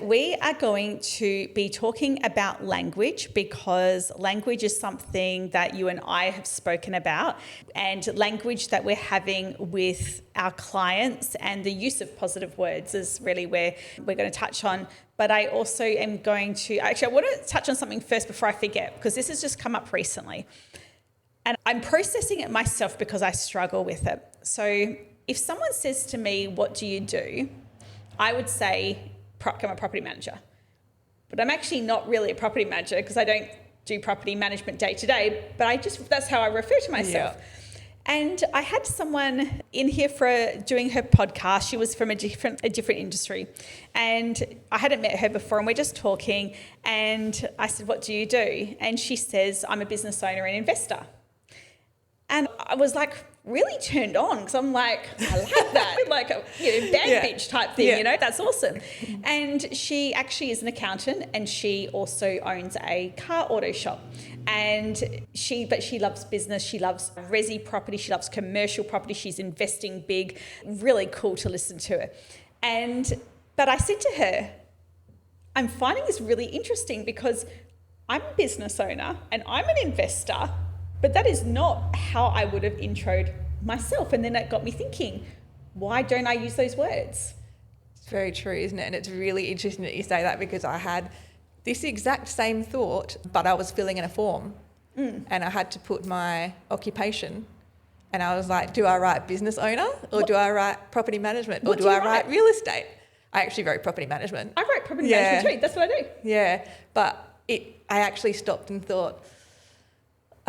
We are going to be talking about language because language is something that you and I have spoken about, and language that we're having with our clients and the use of positive words is really where we're going to touch on. But I also am going to, I want to touch on something first before I forget, because this has just come up recently. And I'm processing it myself because I struggle with it. So if someone says to me, "What do you do?" I would say, I'm a property manager. But I'm actually not really a property manager because I don't do property management day to day, but that's how I refer to myself. Yeah. And I had someone in here doing her podcast. She was from a different industry, and I hadn't met her before, and we're just talking, and I said, "What do you do?" And she says, "I'm a business owner and investor." And I was like really turned on because I'm like, I like that, like a bad bitch type thing, that's awesome. And she actually is an accountant, and she also owns a car auto shop. And she loves business. She loves resi property. She loves commercial property. She's investing big. Really cool to listen to her. But I said to her, I'm finding this really interesting because I'm a business owner and I'm an investor, but that is not how I would have introed myself. And then that got me thinking, why don't I use those words? It's very true, isn't it? And it's really interesting that you say that, because I had this exact same thought, but I was filling in a form and I had to put my occupation, and I was like, do I write business owner or do I write property management or do I write real estate? I actually wrote property management. I write property management too. That's what I do. Yeah. But I actually stopped and thought,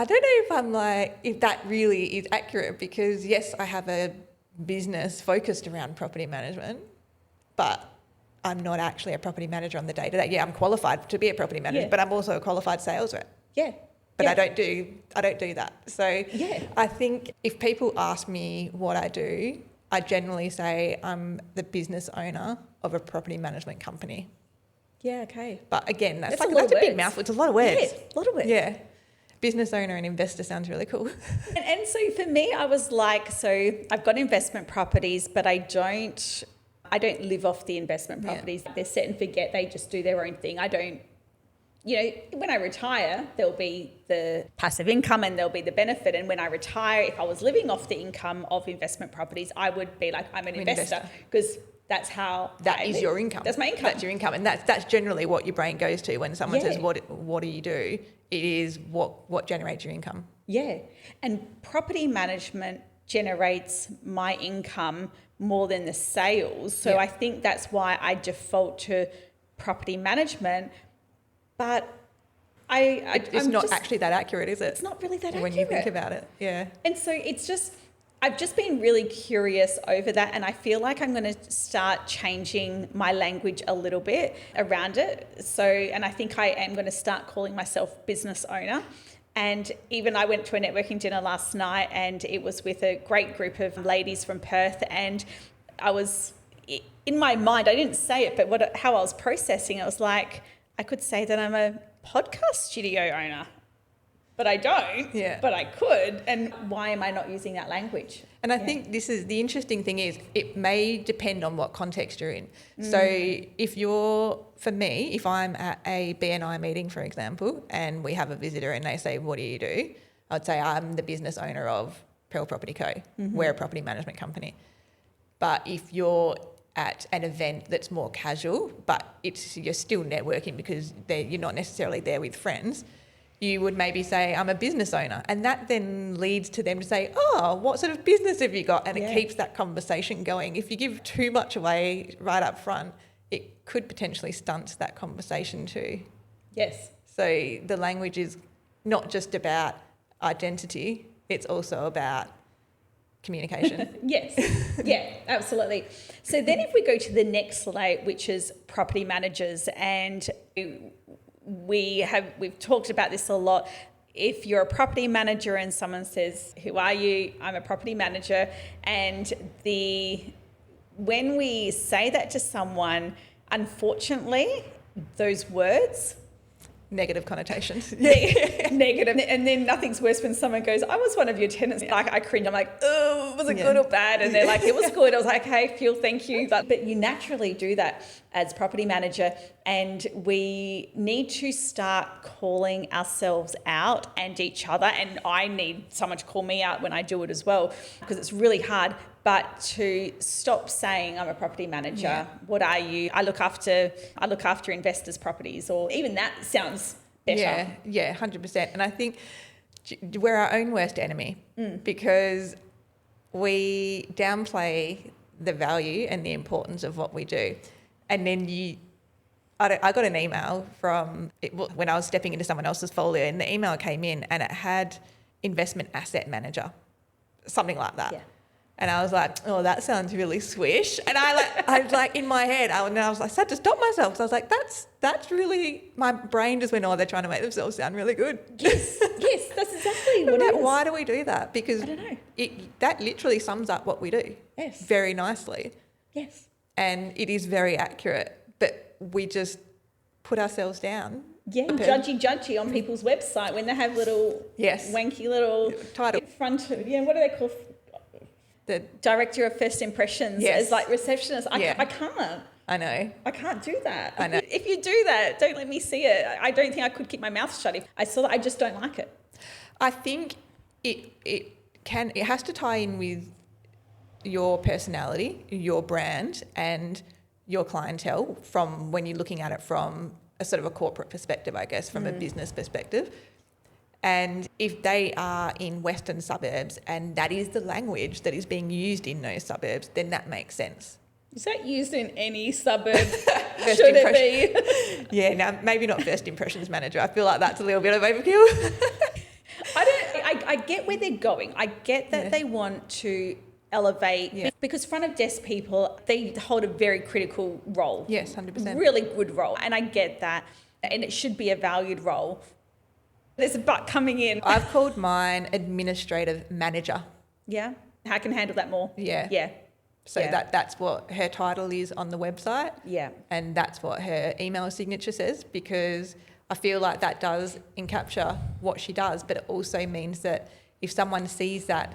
I don't know if that really is accurate, because yes, I have a business focused around property management, but I'm not actually a property manager on the day to day. Yeah, I'm qualified to be a property manager, but I'm also a qualified sales rep. Yeah. But I don't do that. So I think if people ask me what I do, I generally say I'm the business owner of a property management company. Yeah, okay. But again, that's a big mouthful. It's a lot of words. Yeah, a lot of words. Yeah. Business owner and investor sounds really cool. And so for me, I was like, so I've got investment properties, but I don't live off the investment properties. Yeah. They're set and forget. They just do their own thing. I don't, when I retire, there'll be the passive income and there'll be the benefit. And when I retire, if I was living off the income of investment properties, I would be like, I'm an investor, because that's how that is your income. That's my income. That's your income. And that's generally what your brain goes to when someone says, what do you do? It is what generates your income. Yeah. And property management generates my income more than the sales. So I think that's why I default to property management. But it's not actually that accurate, is it? It's not really that accurate. When you think about it, yeah. And so I've just been really curious over that, and I feel like I'm going to start changing my language a little bit around it. So, and I think I am going to start calling myself business owner. And even I went to a networking dinner last night, and it was with a great group of ladies from Perth, and I was, in my mind, I didn't say it, but how I was processing it was like, I could say that I'm a podcast studio owner. But I don't, but I could. And why am I not using that language? And I think this is the interesting thing is it may depend on what context you're in. So if I'm at a BNI meeting, for example, and we have a visitor and they say, what do you do? I'd say I'm the business owner of Pearl Property Co. Mm-hmm. We're a property management company. But if you're at an event that's more casual, but you're still networking because you're not necessarily there with friends, you would maybe say, I'm a business owner. And that then leads to them to say, oh, what sort of business have you got? And it keeps that conversation going. If you give too much away right up front, it could potentially stunt that conversation too. Yes. So the language is not just about identity, it's also about communication. Yes. Yeah, absolutely. So then if we go to the next layer, which is property managers, and we've talked about this a lot. If you're a property manager and someone says, who are you? I'm a property manager. And when we say that to someone, unfortunately, those words negative connotations. Negative. And then nothing's worse when someone goes, I was one of your tenants. Like I cringe. I'm like, oh, was it good or bad? And they're like, it was good. I was like, hey, thank you. But you naturally do that as property manager. And we need to start calling ourselves out and each other. And I need someone to call me out when I do it as well, because it's really hard. But to stop saying I'm a property manager. Yeah. What are you? I look after investors' properties, or even that sounds better. Yeah, 100%. And I think we're our own worst enemy because we downplay the value and the importance of what we do. And then I got an email when I was stepping into someone else's folio, and the email came in and it had investment asset manager, something like that. Yeah. And I was like, oh, that sounds really swish. And I was like, in my head, I had to stop myself. So I was like, that's really, my brain just went, oh, they're trying to make themselves sound really good. Yes, that's exactly what it is. Why do we do that? Because I don't know. That literally sums up what we do. Yes. Very nicely. Yes. And it is very accurate, but we just put ourselves down. Yeah, judgy on people's website when they have little wanky little title. Front, what do they call The director of first impressions as like receptionist? I can't. I know. I can't do that. I know. If you do that, don't let me see it. I don't think I could keep my mouth shut if I saw that. I just don't like it. I think it has to tie in with your personality, your brand, and your clientele from when you're looking at it from a sort of a corporate perspective, I guess, from a business perspective. And if they are in Western suburbs and that is the language that is being used in those suburbs, then that makes sense. Is that used in any suburb? Should it be? Yeah, now maybe not first impressions manager. I feel like that's a little bit of overkill. I get where they're going. I get that they want to elevate because front of desk people, they hold a very critical role. Yes, 100%. Really good role. And I get that. And it should be a valued role. There's a but coming in. I've called mine administrative manager. Yeah. How can handle that more? Yeah. Yeah. So that's what her title is on the website. Yeah. And that's what her email signature says, because I feel like that does encapture what she does, but it also means that if someone sees that,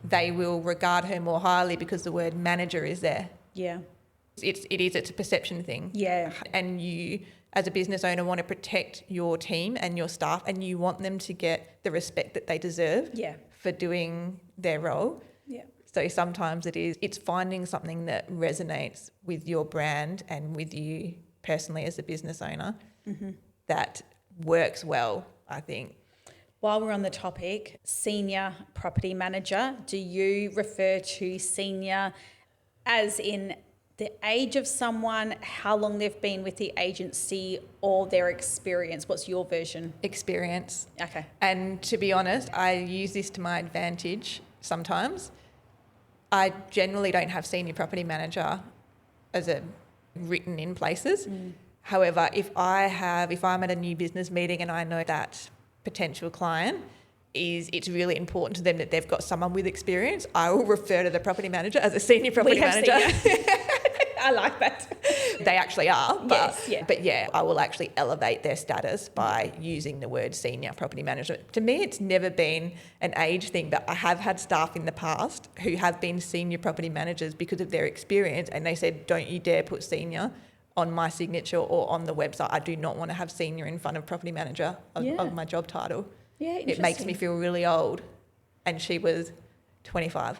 they will regard her more highly because the word manager is there. Yeah. It's a perception thing. Yeah. And you, as a business owner, want to protect your team and your staff, and you want them to get the respect that they deserve for doing their role. Yeah. So sometimes it's finding something that resonates with your brand and with you personally as a business owner that works well, I think. While we're on the topic, senior property manager, do you refer to senior as in the age of someone, how long they've been with the agency, or their experience? What's your version? Experience. Okay. And to be honest, I use this to my advantage sometimes. I generally don't have senior property manager as a written in places. However, if I'm at a new business meeting and I know that potential client it's really important to them that they've got someone with experience, I will refer to the property manager as a senior property manager. I like that. They actually are, but I will actually elevate their status by using the word senior property manager. To me, it's never been an age thing, but I have had staff in the past who have been senior property managers because of their experience, and they said, don't you dare put senior on my signature or on the website. I do not want to have senior in front of property manager of my job title. Yeah, it makes me feel really old. And she was 25.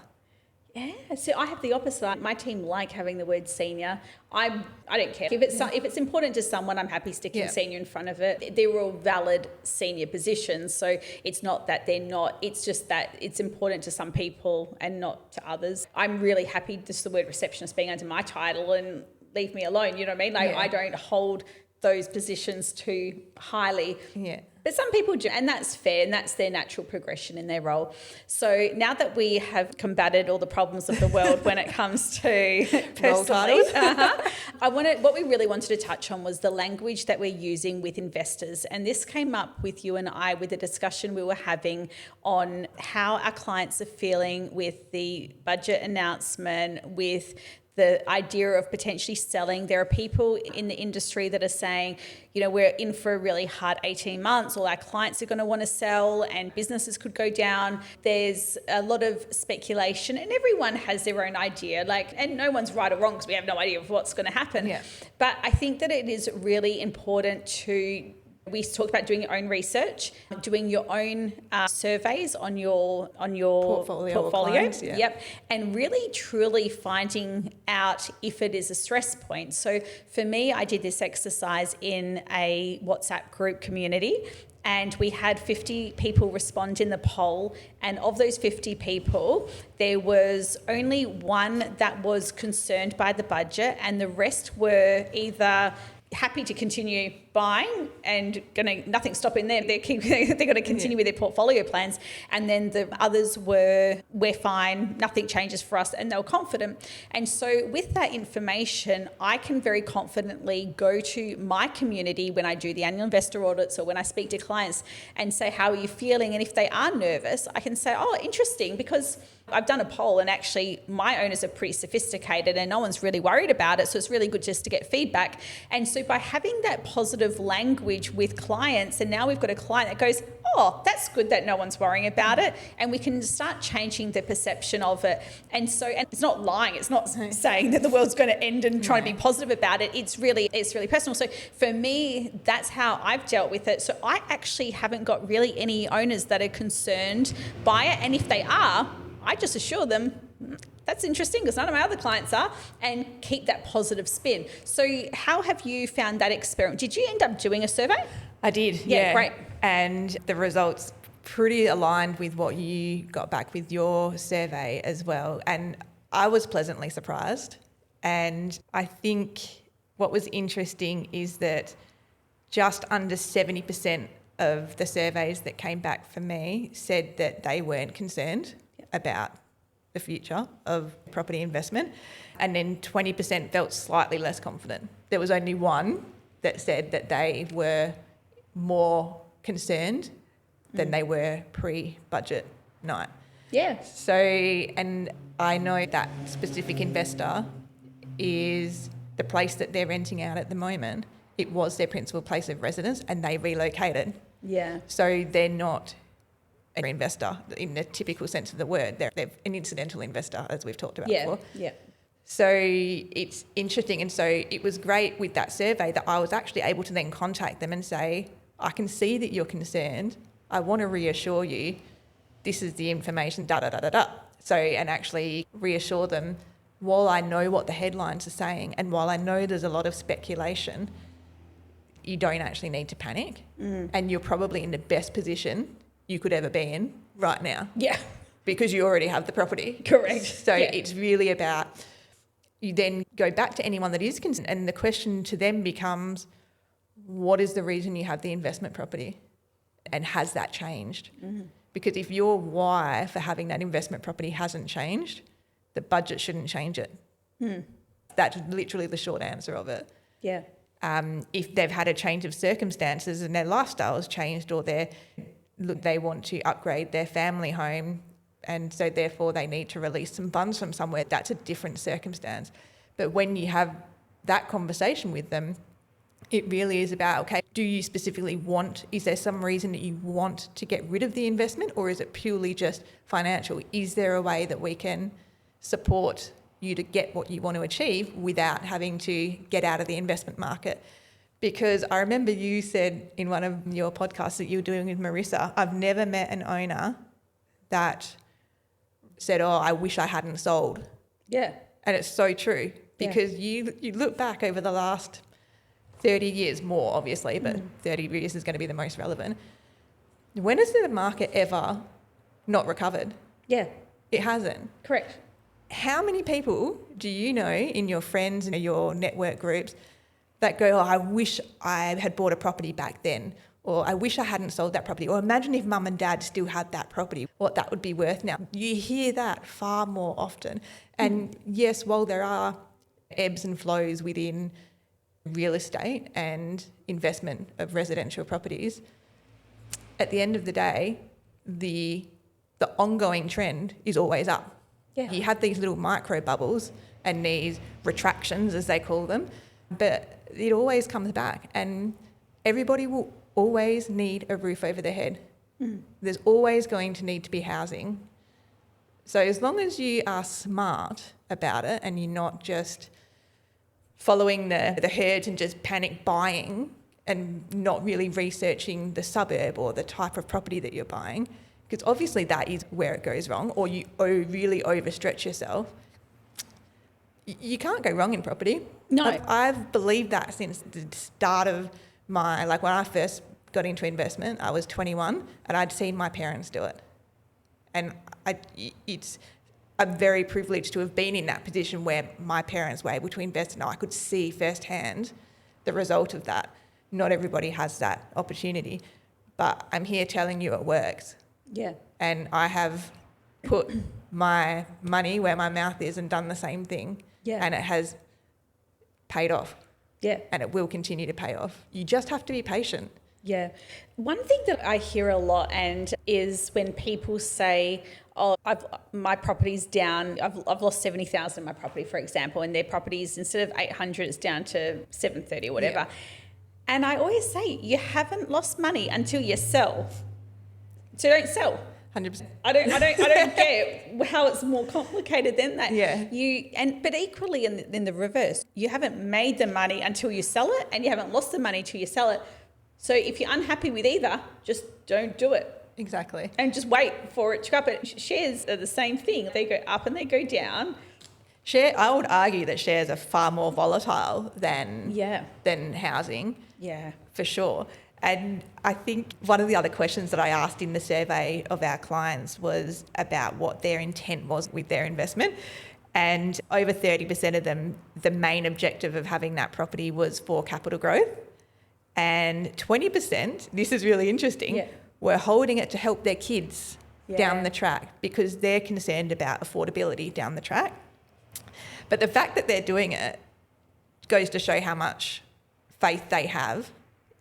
Yeah, so I have the opposite. My team like having the word senior. I don't care. If it's important to someone, I'm happy sticking senior in front of it. They're all valid senior positions, so it's not that they're not. It's just that it's important to some people and not to others. I'm really happy just the word receptionist being under my title, and leave me alone, you know what I mean? I don't hold those positions too highly. Yeah. But some people do, and that's fair, and that's their natural progression in their role. So now that we have combated all the problems of the world when it comes to role titles, what we really wanted to touch on was the language that we're using with investors. And this came up with you and I with a discussion we were having on how our clients are feeling with the budget announcement, with the idea of potentially selling. There are people in the industry that are saying, we're in for a really hard 18 months. All our clients are going to want to sell and businesses could go down. There's a lot of speculation and everyone has their own idea, and no one's right or wrong because we have no idea of what's going to happen. Yeah. But I think that it is really important we talked about doing your own research, doing your own surveys on your portfolio. Clients, yeah. Yep. And really truly finding out if it is a stress point. So for me, I did this exercise in a WhatsApp group community, and we had 50 people respond in the poll. And of those 50 people, there was only one that was concerned by the budget, and the rest were either happy to continue buying and nothing stopping them. They're going to continue with their portfolio plans. And then the others we're fine, nothing changes for us, and they were confident. And so with that information, I can very confidently go to my community when I do the annual investor audits or when I speak to clients and say, how are you feeling? And if they are nervous, I can say, oh, interesting, because I've done a poll and actually my owners are pretty sophisticated and no one's really worried about it. So it's really good just to get feedback. And so by having that positive language with clients, and now we've got a client that goes, oh, that's good that no one's worrying about it. And we can start changing the perception of it. And it's not lying. It's not saying that the world's going to end and trying to be positive about it. It's really personal. So for me, that's how I've dealt with it. So I actually haven't got really any owners that are concerned by it. And if they are, I just assure them, that's interesting because none of my other clients are, and keep that positive spin. So how have you found that experiment? Did you end up doing a survey? I did, yeah. Great. And the results pretty aligned with what you got back with your survey as well. And I was pleasantly surprised. And I think what was interesting is that just under 70% of the surveys that came back for me said that they weren't concerned about the future of property investment, and then 20% felt slightly less confident. There was only one that said that they were more concerned than they were pre-budget night. Yeah. So, and I know that specific investor is the place that they're renting out at the moment. It was their principal place of residence and they relocated. Yeah. So they're not an investor in the typical sense of the word. They're an incidental investor, as we've talked about before. Yeah. So it's interesting. And so it was great with that survey that I was actually able to then contact them and say, I can see that you're concerned. I want to reassure you, this is the information, So, and actually reassure them, while I know what the headlines are saying and while I know there's a lot of speculation, you don't actually need to panic. And you're probably in the best position you could ever be in right now. Yeah. Because you already have the property. Correct. So it's really about, you then go back to anyone that is concerned and the question to them becomes, what is the reason you have the investment property? And has that changed? Because if your why for having that investment property hasn't changed, the budget shouldn't change it. That's literally the short answer of it. Yeah. If they've had a change of circumstances and their lifestyle has changed, or they want to upgrade their family home and so therefore they need to release some funds from somewhere, that's a different circumstance. But when you have that conversation with them, it really is about, okay, do you specifically is there some reason that you want to get rid of the investment, or is it purely just financial? Is there a way that we can support you to get what you want to achieve without having to get out of the investment market? Because I remember you said in one of your podcasts that you were doing with Marissa, I've never met an owner that said, oh, I wish I hadn't sold. Yeah. And it's so true, because you look back over the last 30 years more, obviously, but 30 years is going to be the most relevant. When has the market ever not recovered? Yeah. It hasn't. Correct. How many people do you know in your friends and your network groups that go, oh, I wish I had bought a property back then, or I wish I hadn't sold that property, or imagine if mum and dad still had that property, what that would be worth now? You hear that far more often. And yes, while there are ebbs and flows within real estate and investment of residential properties, at the end of the day, the ongoing trend is always up. Yeah. You have these little micro bubbles, and these retractions, as they call them. But it always comes back, and everybody will always need a roof over their head. There's always going to need to be housing. So as long as you are smart about it and you're not just following the herd and just panic buying and not really researching the suburb or the type of property that you're buying, because obviously that is where it goes wrong, or you really overstretch yourself, you can't go wrong in property. No. I've believed that since the start of my, like when I first got into investment, I was 21 and I'd seen my parents do it. And I'm very privileged to have been in that position where my parents were able to invest and I could see firsthand the result of that. Not everybody has that opportunity, but I'm here telling you it works. Yeah. And I have put my money where my mouth is and done the same thing. Yeah. And it has paid off. Yeah. And it will continue to pay off. You just have to be patient. Yeah. One thing that I hear a lot and is when people say, oh, my property's down, I've lost 70,000 in my property, for example, and their property's instead of 800, it's down to 730 or whatever. Yeah. And I always say, you haven't lost money until you sell. So don't sell. 100%. I don't get how it's more complicated than that. Yeah. But equally in the reverse, you haven't made the money until you sell it, and you haven't lost the money until you sell it. So if you're unhappy with either, just don't do it. Exactly. And just wait for it to go up. But shares are the same thing. They go up and they go down. I would argue that shares are far more volatile than housing. Yeah. For sure. And I think one of the other questions that I asked in the survey of our clients was about what their intent was with their investment. And over 30% of them, the main objective of having that property was for capital growth. And 20%, this is really interesting, were holding it to help their kids down the track because they're concerned about affordability down the track. But the fact that they're doing it goes to show how much faith they have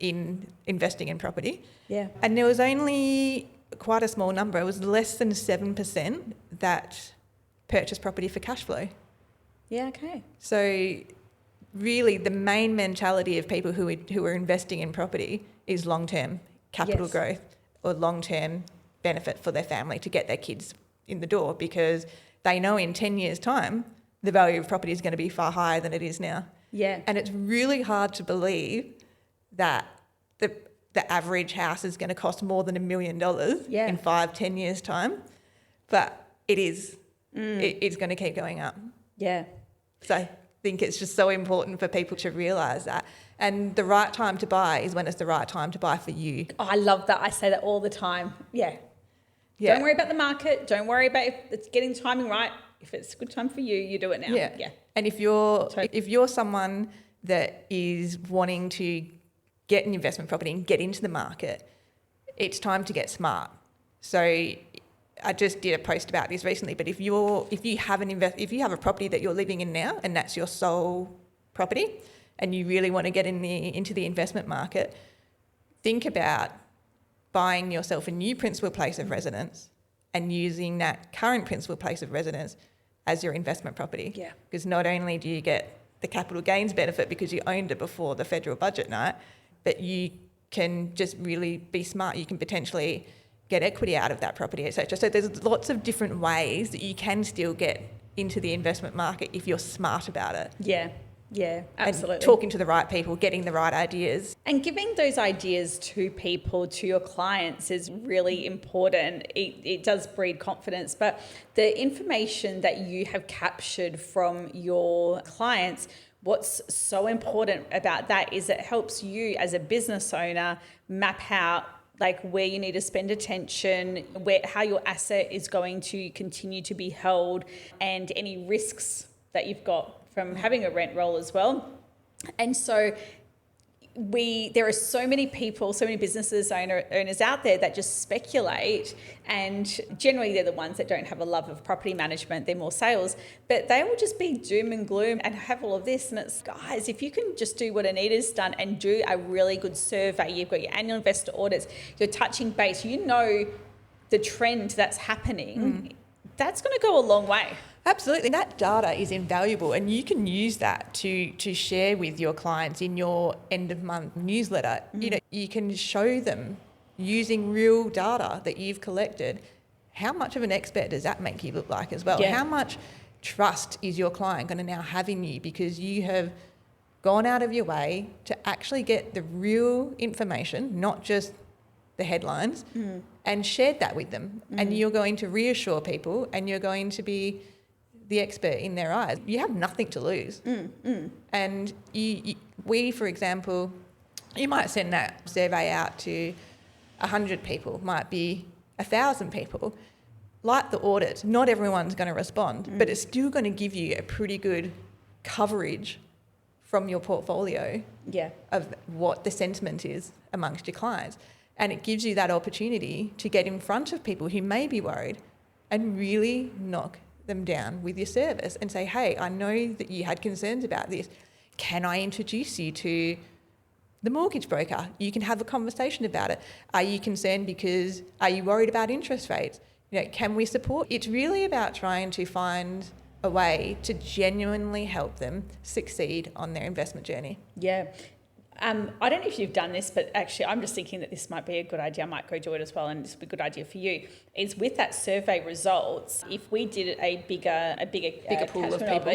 in investing in property. Yeah. And there was only quite a small number, it was less than 7% that purchased property for cash flow. Yeah, okay. So really the main mentality of people who are investing in property is long-term capital growth or long-term benefit for their family to get their kids in the door, because they know in 10 years' time the value of property is going to be far higher than it is now. Yeah. And it's really hard to believe that the average house is going to cost more than $1 million in 5-10 years' time. But it is. It's going to keep going up. Yeah. So I think it's just so important for people to realise that. And the right time to buy is when it's the right time to buy for you. Oh, I love that. I say that all the time. Yeah. Don't worry about the market. Don't worry about if it's getting timing right. If it's a good time for you, you do it now. Yeah. And if you're someone that is wanting to get an investment property and get into the market, it's time to get smart. So I just did a post about this recently, but if you have a property that you're living in now and that's your sole property and you really want to get into the investment market, think about buying yourself a new principal place of residence and using that current principal place of residence as your investment property. Yeah. Because not only do you get the capital gains benefit because you owned it before the federal budget night, but you can just really be smart. You can potentially get equity out of that property, etc. So there's lots of different ways that you can still get into the investment market if you're smart about it. Yeah, absolutely. And talking to the right people, getting the right ideas. And giving those ideas to people, to your clients, is really important. It does breed confidence. But the information that you have captured from your clients, what's so important about that is it helps you as a business owner map out like where you need to spend attention, how your asset is going to continue to be held, and any risks that you've got from having a rent roll as well. And so there are so many people, so many businesses, owners out there that just speculate, and generally they're the ones that don't have a love of property management, they're more sales, but they will just be doom and gloom and have all of this. And it's, guys, if you can just do what Anita's done and do a really good survey, you've got your annual investor audits, you're touching base, you know the trend that's happening, that's going to go a long way. Absolutely. That data is invaluable, and you can use that to share with your clients in your end of month newsletter. You know, you can show them using real data that you've collected. How much of an expert does that make you look like as well? Yeah. How much trust is your client going to now have in you because you have gone out of your way to actually get the real information, not just the headlines, and shared that with them. And you're going to reassure people, and you're going to be the expert in their eyes. You have nothing to lose. And we, for example, you might send that survey out to 100 people, might be 1,000 people. Like the audit, not everyone's going to respond, but it's still going to give you a pretty good coverage from your portfolio of what the sentiment is amongst your clients. And it gives you that opportunity to get in front of people who may be worried and really knock them down with your service and say, hey, I know that you had concerns about this. Can I introduce you to the mortgage broker? You can have a conversation about it. Are you concerned because, are you worried about interest rates? You know, can we support? It's really about trying to find a way to genuinely help them succeed on their investment journey. Yeah. I don't know if you've done this, but actually I'm just thinking that this might be a good idea. I might go do it as well, and this would be a good idea for you. Is with that survey results, if we did a bigger pool of people,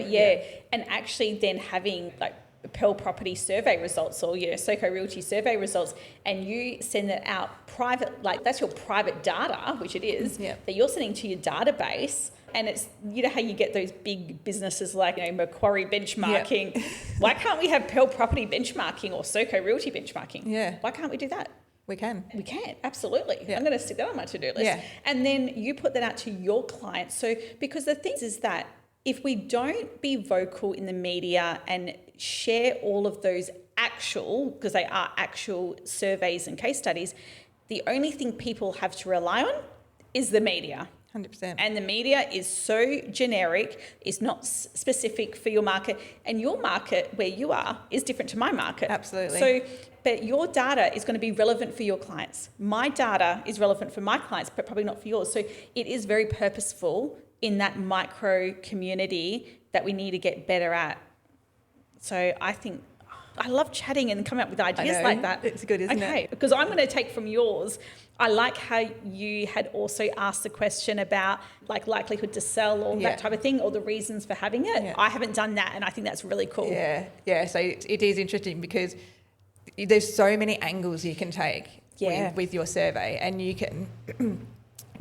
and actually then having like Pearl Property survey results or Soco Realty survey results, and you send it out private, like that's your private data, which it is, that you're sending to your database. And it's, you know how you get those big businesses like, you know, Macquarie benchmarking. Yep. Why can't we have Pearl Property benchmarking or Soco Realty benchmarking? Yeah. Why can't we do that? We can. We can, absolutely. Yeah. I'm going to stick that on my to-do list. Yeah. And then you put that out to your clients. So, because the thing is that if we don't be vocal in the media and share all of those actual, because they are actual surveys and case studies, the only thing people have to rely on is the media. 100%. And the media is so generic, it's not specific for your market, and your market where you are is different to my market. Absolutely. So, but your data is going to be relevant for your clients. My data is relevant for my clients, but probably not for yours. So it is very purposeful in that micro community that we need to get better at. So I think I love chatting and coming up with ideas like that. It's good, isn't it? Okay, because I'm going to take from yours. I like how you had also asked the question about like likelihood to sell or that type of thing, or the reasons for having it. Yeah. I haven't done that, and I think that's really cool. Yeah. So it is interesting because there's so many angles you can take with your survey, and you can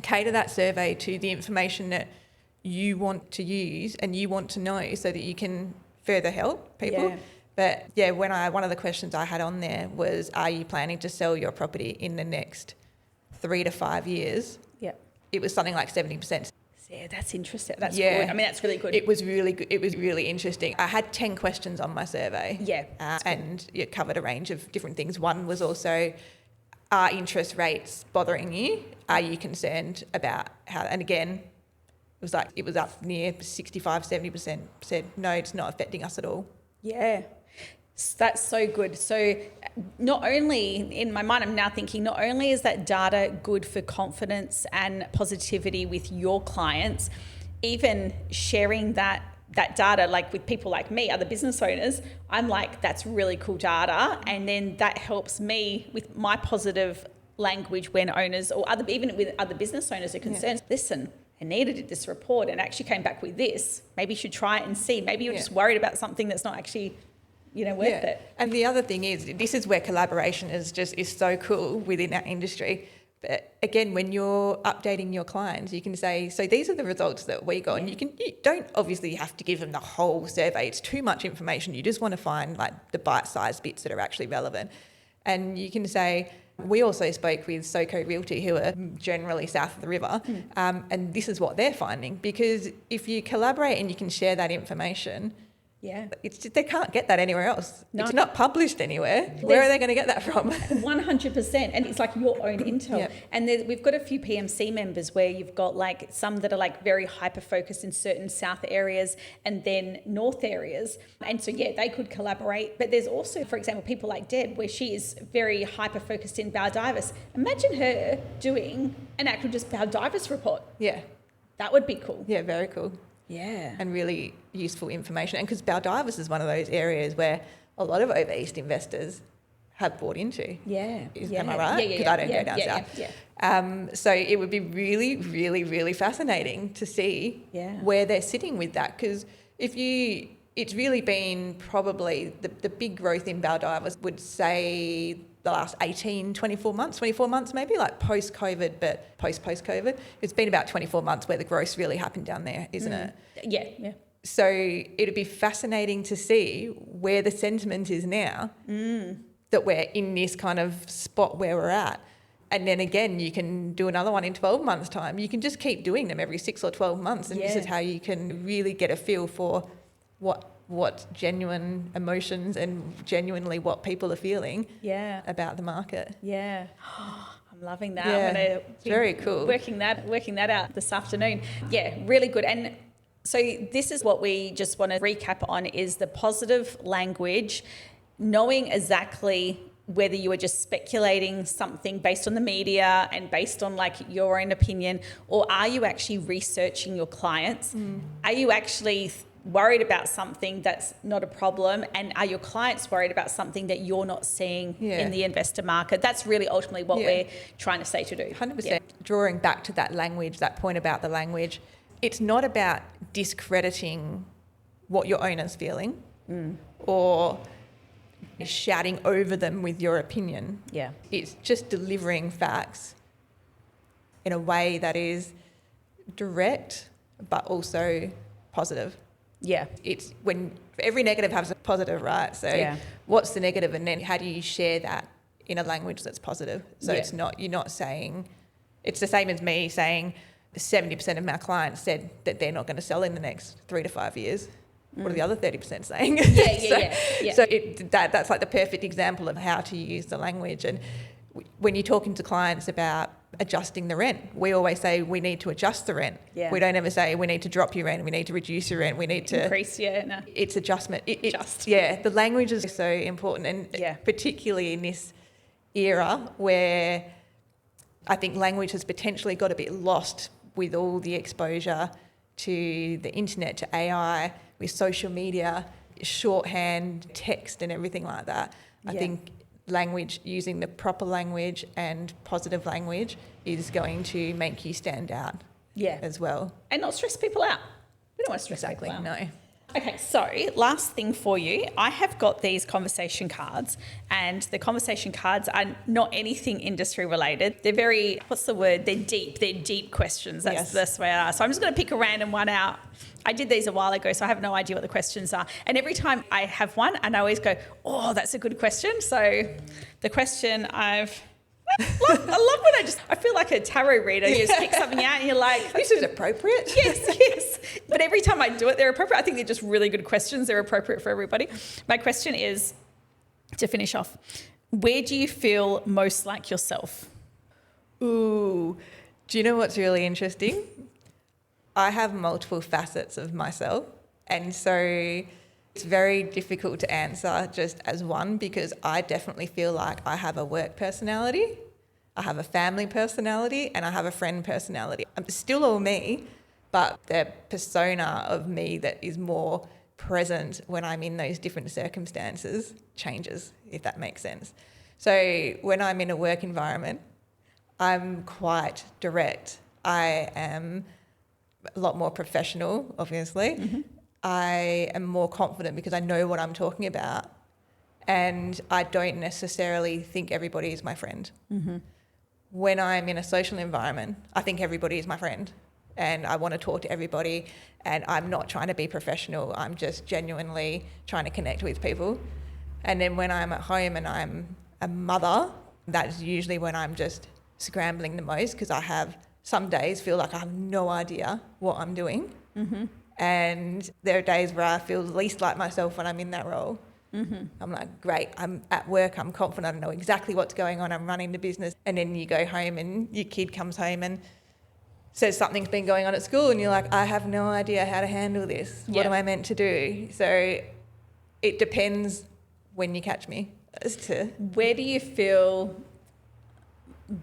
cater that survey to the information that you want to use and you want to know so that you can further help people. But one of the questions I had on there was, are you planning to sell your property in the next 3 to 5 years? Yeah. It was something like 70%. Yeah, that's interesting. That's good. I mean, that's really good. It was really good. It was really interesting. I had 10 questions on my survey. Yeah. And it covered a range of different things. One was also, are interest rates bothering you? Are you concerned about how, and again, it was up near 65, 70% said, no, it's not affecting us at all. Yeah. That's so good. So not only, in my mind, I'm now thinking, not only is that data good for confidence and positivity with your clients, even sharing that data like with people like me, other business owners, I'm like, that's really cool data. And then that helps me with my positive language when owners or even with other business owners are concerned. Listen, Anita did this report and actually came back with this. Maybe you should try it and see. Maybe you're just worried about something that's not actually worth it. And the other thing is, this is where collaboration is so cool within our industry. But again, when you're updating your clients, you can say, so these are the results that we got. And you don't obviously have to give them the whole survey. It's too much information. You just want to find like the bite-sized bits that are actually relevant. And you can say, we also spoke with Soco Realty, who are generally south of the river, and this is what they're finding. Because if you collaborate and you can share that information, they can't get that anywhere else. No. It's not published anywhere. Where are they going to get that from? 100%. And it's like your own intel. Yep. And we've got a few PMC members where you've got like some that are like very hyper-focused in certain south areas and then north areas. And so, they could collaborate. But there's also, for example, people like Deb, where she is very hyper-focused in Baldivis. Imagine her doing an actual just Baldivis report. Yeah. That would be cool. Yeah, very cool. Yeah. and really useful information. And because Baldivis is one of those areas where a lot of over East investors have bought into. Yeah. Am I right? Because I don't go down south. So it would be really, really, really fascinating to see where they're sitting with that. Because it's really been probably the big growth in Baldivis, would say the last 24 months maybe, like post-COVID, but post-COVID. It's been about 24 months where the growth really happened down there, isn't it? Yeah. So it'd be fascinating to see where the sentiment is now, that we're in this kind of spot where we're at. And then again, you can do another one in 12 months' time. You can just keep doing them every 6 or 12 months. And this is how you can really get a feel for what genuine emotions and genuinely what people are feeling about the market. Yeah. I'm loving that. Yeah, I'm gonna it's very cool. Working that out this afternoon. Yeah, really good. And so this is what we just want to recap on, is the positive language, knowing exactly whether you are just speculating something based on the media and based on like your own opinion, or are you actually researching your clients? Are you actually worried about something that's not a problem, and are your clients worried about something that you're not seeing in the investor market? That's really ultimately what we're trying to say to do. 100%. Drawing back to that language, that point about the language, it's not about discrediting what your owner's feeling or shouting over them with your opinion. Yeah. It's just delivering facts in a way that is direct but also positive. Yeah. It's when every negative has a positive, right? So what's the negative, and then how do you share that in a language that's positive? So it's not, you're not saying, it's the same as me saying 70% of my clients said that they're not going to sell in the next 3 to 5 years. What are the other 30% saying? So that's like the perfect example of how to use the language. And when you're talking to clients about adjusting the rent, we always say we need to adjust the rent. We don't ever say we need to drop your rent, we need to reduce your rent, we need to increase. It's adjustment. The language is so important, and particularly in this era where I think language has potentially got a bit lost with all the exposure to the internet, to AI, with social media, shorthand, text and everything like that. I think language, using the proper language and positive language, is going to make you stand out as well. And not stress people out. We don't want to stress people out. No. Okay, so last thing for you. I have got these conversation cards, and the conversation cards are not anything industry related. They're very, what's the word? They're deep questions. That's the best way I are. So I'm just going to pick a random one out. I did these a while ago, so I have no idea what the questions are. And every time I have one, and I always go, oh, that's a good question. So the question I love when I feel like a tarot reader. You just pick something out and you're like, this is appropriate. Yes. But every time I do it, they're appropriate. I think they're just really good questions. They're appropriate for everybody. My question is, to finish off, where do you feel most like yourself? Ooh, do you know what's really interesting? I have multiple facets of myself, and so it's very difficult to answer just as one, because I definitely feel like I have a work personality, I have a family personality, and I have a friend personality. I'm still all me, but the persona of me that is more present when I'm in those different circumstances changes, if that makes sense. So when I'm in a work environment, I'm quite direct. I am a lot more professional, obviously. I am more confident because I know what I'm talking about, and I don't necessarily think everybody is my friend. When I'm in a social environment, I think everybody is my friend, and I want to talk to everybody, and I'm not trying to be professional. I'm just genuinely trying to connect with people. And then when I'm at home and I'm a mother, that's usually when I'm just scrambling the most, because I have some days feel like I have no idea what I'm doing. And there are days where I feel least like myself when I'm in that role. I'm like, great, I'm at work, I'm confident, I know exactly what's going on, I'm running the business. And then you go home and your kid comes home and says something's been going on at school, and you're like, I have no idea how to handle this. What am I meant to do? So it depends when you catch me as to... Where do you feel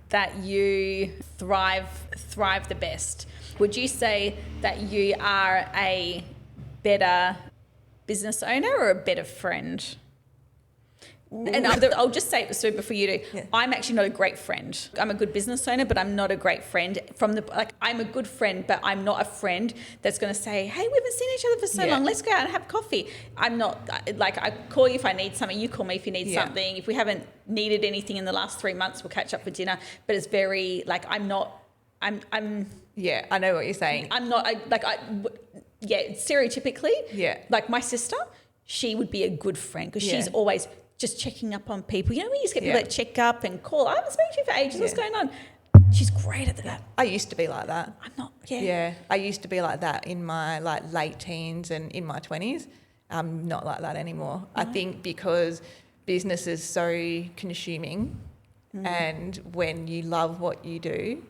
that you thrive the best? Would you say that you are a better business owner or a better friend? And I'll just say it, so before you do, I'm actually not a great friend. I'm a good business owner, but I'm not a great friend. I'm a good friend, but I'm not a friend that's going to say, hey, we haven't seen each other for so long. Let's go out and have coffee. I'm not, like, I call you if I need something. You call me if you need something. If we haven't needed anything in the last 3 months, we'll catch up for dinner. But it's very, like, I'm Yeah, I know what you're saying. Stereotypically, like my sister, she would be a good friend because she's always just checking up on people. You know, when you just get people that check up and call, I haven't spoken to you for ages, what's going on? She's great at that. I used to be like that. I'm not, I used to be like that in my late teens and in my 20s. I'm not like that anymore. No. I think because business is so consuming and when you love what you do,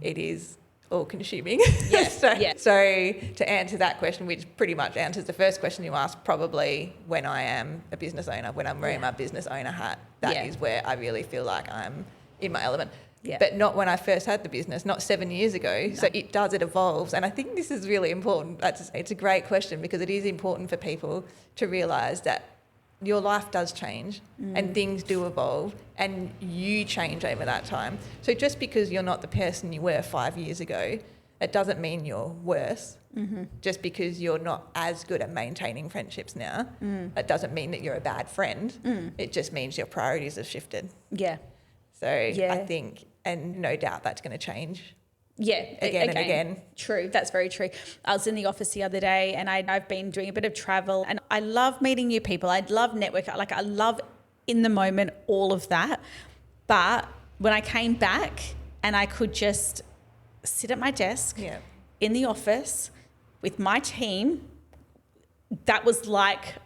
it is all consuming. So to answer that question, which pretty much answers the first question you asked, probably when I am a business owner, when I'm wearing my business owner hat, that is where I really feel like I'm in my element. But not when I first had the business, not 7 years ago. No. So it evolves. And I think this is really important. It's a great question because it is important for people to realise that your life does change and things do evolve and you change over that time. So just because you're not the person you were 5 years ago, it doesn't mean you're worse. Just because you're not as good at maintaining friendships now, it doesn't mean that you're a bad friend. It just means your priorities have shifted. So I think, and no doubt that's going to change. Again and again. True, that's very true. I was in the office the other day and I've been doing a bit of travel and I love meeting new people. I love networking. Like I love in the moment all of that. But when I came back and I could just sit at my desk in the office with my team, that was like,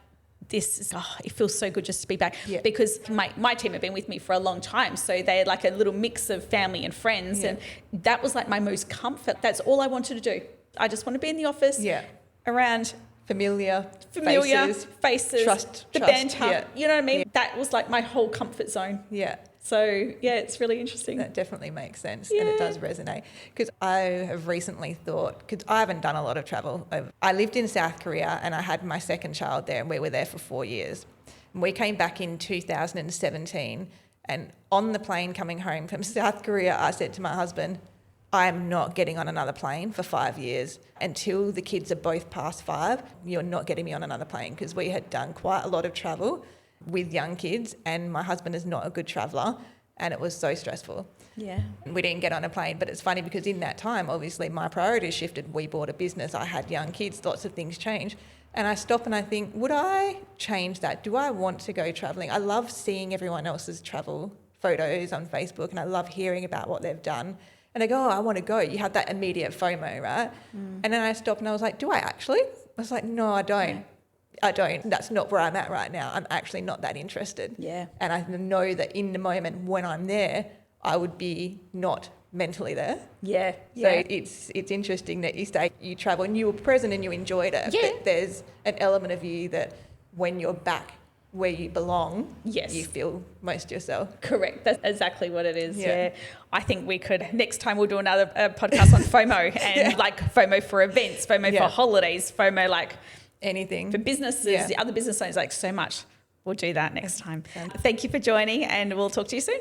it feels so good just to be back because my team have been with me for a long time. So they're like a little mix of family and friends. And that was like my most comfort. That's all I wanted to do. I just want to be in the office around familiar faces, trust, banter. You know what I mean? That was like my whole comfort zone. So, it's really interesting. That definitely makes sense and it does resonate. Because I have recently thought, because I haven't done a lot of travel. I lived in South Korea and I had my second child there and we were there for 4 years. And we came back in 2017 and on the plane coming home from South Korea, I said to my husband, I'm not getting on another plane for 5 years. Until the kids are both past 5, you're not getting me on another plane because we had done quite a lot of travel with young kids and my husband is not a good traveller and it was so stressful. We didn't get on a plane, but it's funny because in that time, obviously my priorities shifted. We bought a business, I had young kids, lots of things changed. And I stop and I think, would I change that? Do I want to go travelling? I love seeing everyone else's travel photos on Facebook and I love hearing about what they've done. And I go, I want to go. You have that immediate FOMO, right? And then I stopped and I was like, do I actually? I was like, no, I don't. I don't. That's not where I'm at right now. I'm actually not that interested. And I know that in the moment when I'm there, I would be not mentally there. So it's interesting that you say you travel and you were present and you enjoyed it. But there's an element of you that when you're back where you belong, you feel most yourself. Correct. That's exactly what it is. I think we could, next time we'll do another podcast on FOMO and like FOMO for events, FOMO for holidays, FOMO like anything for businesses, the other business owners, like so much. We'll do that next time. Thank you for joining and we'll talk to you soon.